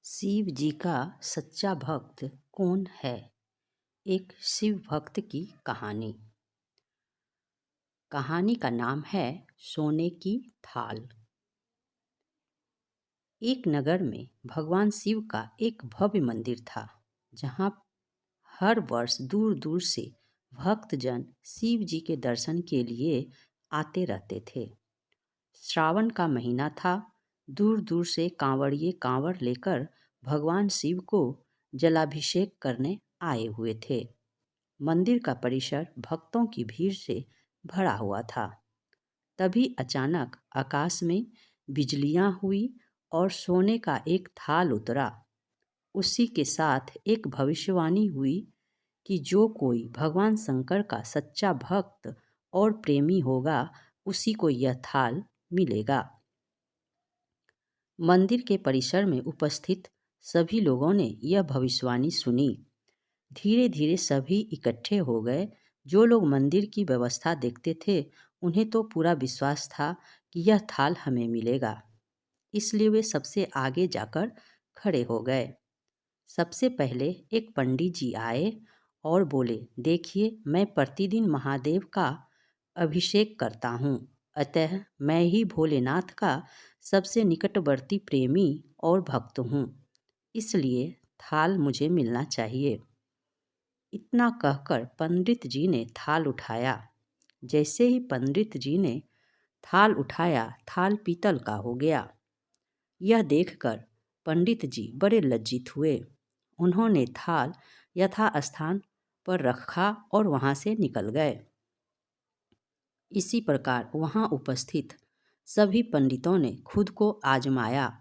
शिव जी का सच्चा भक्त कौन है? एक शिव भक्त की कहानी। कहानी का नाम है सोने की थाल। एक नगर में भगवान शिव का एक भव्य मंदिर था, जहाँ हर वर्ष दूर दूर से भक्तजन शिव जी के दर्शन के लिए आते रहते थे। श्रावण का महीना था। दूर दूर से कांवड़िए कांवड़ लेकर भगवान शिव को जलाभिषेक करने आए हुए थे। मंदिर का परिसर भक्तों की भीड़ से भरा हुआ था। तभी अचानक आकाश में बिजलियां हुई और सोने का एक थाल उतरा। उसी के साथ एक भविष्यवाणी हुई कि जो कोई भगवान शंकर का सच्चा भक्त और प्रेमी होगा, उसी को यह थाल मिलेगा। मंदिर के परिसर में उपस्थित सभी लोगों ने यह भविष्यवाणी सुनी। धीरे धीरे सभी इकट्ठे हो गए। जो लोग मंदिर की व्यवस्था देखते थे, उन्हें तो पूरा विश्वास था कि यह थाल हमें मिलेगा, इसलिए वे सबसे आगे जाकर खड़े हो गए। सबसे पहले एक पंडित जी आए और बोले, देखिए, मैं प्रतिदिन महादेव का अभिषेक करता हूँ, अतः मैं ही भोलेनाथ का सबसे निकटवर्ती प्रेमी और भक्त हूँ, इसलिए थाल मुझे मिलना चाहिए। इतना कहकर पंडित जी ने थाल उठाया। जैसे ही पंडित जी ने थाल उठाया, थाल पीतल का हो गया। यह देखकर पंडित जी बड़े लज्जित हुए। उन्होंने थाल यथास्थान पर रखा और वहाँ से निकल गए। इसी प्रकार वहाँ उपस्थित सभी पंडितों ने खुद को आजमाया,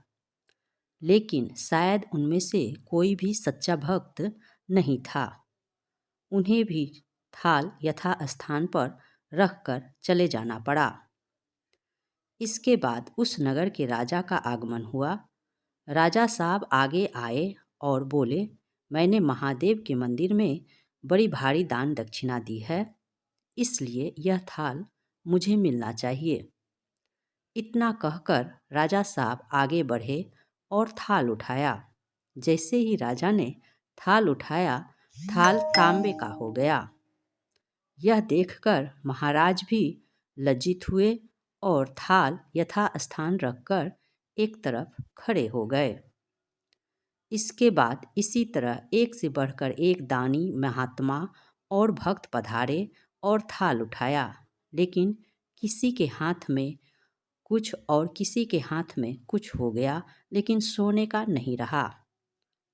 लेकिन शायद उनमें से कोई भी सच्चा भक्त नहीं था। उन्हें भी थाल यथास्थान पर रखकर चले जाना पड़ा। इसके बाद उस नगर के राजा का आगमन हुआ। राजा साहब आगे आए और बोले, मैंने महादेव के मंदिर में बड़ी भारी दान दक्षिणा दी है, इसलिए यह थाल मुझे मिलना चाहिए। इतना कहकर राजा साहब आगे बढ़े और थाल उठाया। जैसे ही राजा ने थाल उठाया, थाल तांबे का हो गया। यह देखकर महाराज भी लज्जित हुए और थाल यथास्थान रखकर एक तरफ खड़े हो गए। इसके बाद इसी तरह एक से बढ़कर एक दानी, महात्मा और भक्त पधारे और थाल उठाया, लेकिन किसी के हाथ में कुछ और किसी के हाथ में कुछ हो गया, लेकिन सोने का नहीं रहा।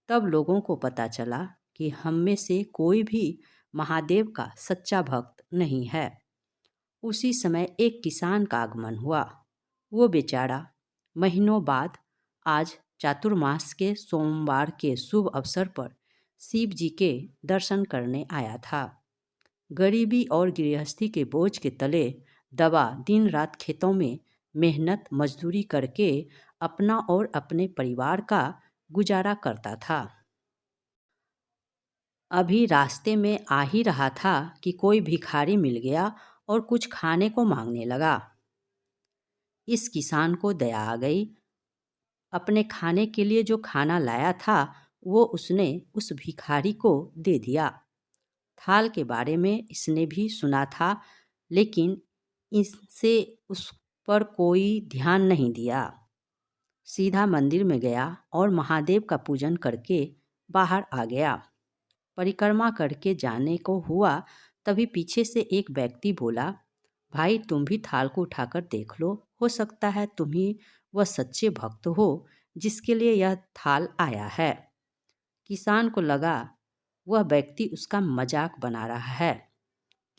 तब लोगों को पता चला कि हम में से कोई भी महादेव का सच्चा भक्त नहीं है। उसी समय एक किसान का आगमन हुआ। वो बेचारा महीनों बाद आज चातुर्मास के सोमवार के शुभ अवसर पर शिव जी के दर्शन करने आया था। गरीबी और गृहस्थी के बोझ के तले दबा दिन रात खेतों में मेहनत मजदूरी करके अपना और अपने परिवार का गुजारा करता था। अभी रास्ते में आ ही रहा था कि कोई भिखारी मिल गया और कुछ खाने को मांगने लगा। इस किसान को दया आ गई। अपने खाने के लिए जो खाना लाया था, वो उसने उस भिखारी को दे दिया। थाल के बारे में इसने भी सुना था, लेकिन इससे उस पर कोई ध्यान नहीं दिया। सीधा मंदिर में गया और महादेव का पूजन करके बाहर आ गया। परिक्रमा करके जाने को हुआ, तभी पीछे से एक व्यक्ति बोला, भाई, तुम भी थाल को उठाकर देख लो, हो सकता है तुम ही वह सच्चे भक्त हो जिसके लिए यह थाल आया है। किसान को लगा वह व्यक्ति उसका मजाक बना रहा है।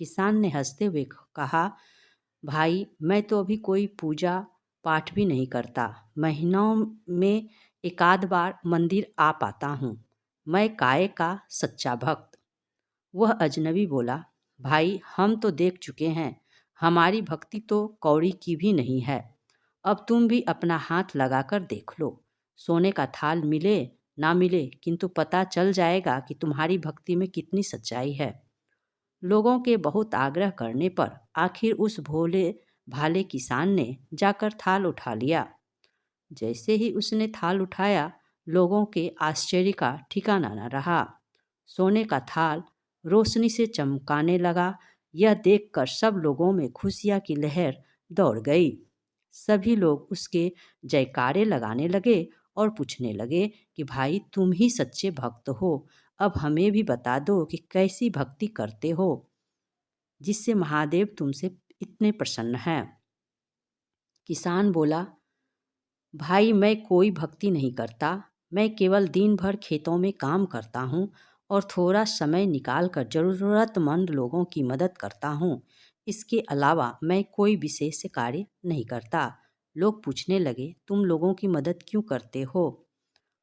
किसान ने हंसते हुए कहा, भाई, मैं तो अभी कोई पूजा पाठ भी नहीं करता, महीनों में एकाध बार मंदिर आ पाता हूँ, मैं काय का सच्चा भक्त। वह अजनबी बोला, भाई, हम तो देख चुके हैं, हमारी भक्ति तो कौड़ी की भी नहीं है। अब तुम भी अपना हाथ लगाकर देख लो, सोने का थाल मिले ना मिले, किंतु पता चल जाएगा कि तुम्हारी भक्ति में कितनी सच्चाई है। लोगों के बहुत आग्रह करने पर आखिर उस भोले भाले किसान ने जाकर थाल उठा लिया। जैसे ही उसने थाल उठाया, लोगों के आश्चर्य का ठिकाना न रहा। सोने का थाल रोशनी से चमकाने लगा। यह देखकर सब लोगों में खुशियाँ की लहर दौड़ गई। सभी लोग उसके जयकारे लगाने लगे और पूछने लगे कि भाई तुम ही सच्चे भक्त हो। अब हमें भी बता दो कि कैसी भक्ति करते हो जिससे महादेव तुमसे इतने प्रसन्न हैं। किसान बोला, भाई मैं कोई भक्ति नहीं करता। मैं केवल दिन भर खेतों में काम करता हूँ और थोड़ा समय निकाल कर ज़रूरतमंद लोगों की मदद करता हूँ। इसके अलावा मैं कोई विशेष कार्य नहीं करता। लोग पूछने लगे, तुम लोगों की मदद क्यों करते हो?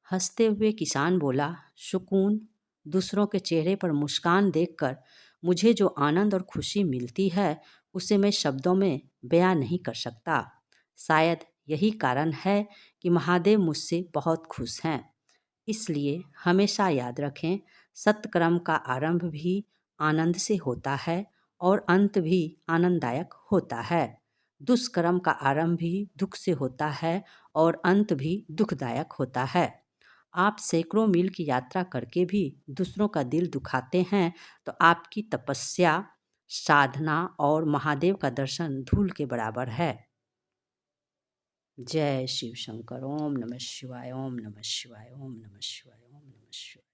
हंसते हुए किसान बोला, सुकून, दूसरों के चेहरे पर मुस्कान देखकर मुझे जो आनंद और खुशी मिलती है उसे मैं शब्दों में बयां नहीं कर सकता। शायद यही कारण है कि महादेव मुझसे बहुत खुश हैं। इसलिए हमेशा याद रखें, सत्कर्म का आरंभ भी आनंद से होता है और अंत भी आनंददायक होता है। दुष्कर्म का आरंभ भी दुख से होता है और अंत भी दुखदायक होता है। आप सैकड़ों मील की यात्रा करके भी दूसरों का दिल दुखाते हैं तो आपकी तपस्या, साधना और महादेव का दर्शन धूल के बराबर है। जय शिव शंकर। ओम नमः शिवाय, ओम नमः शिवाय, ओम नमः शिवाय, ओम नमः शिवाय।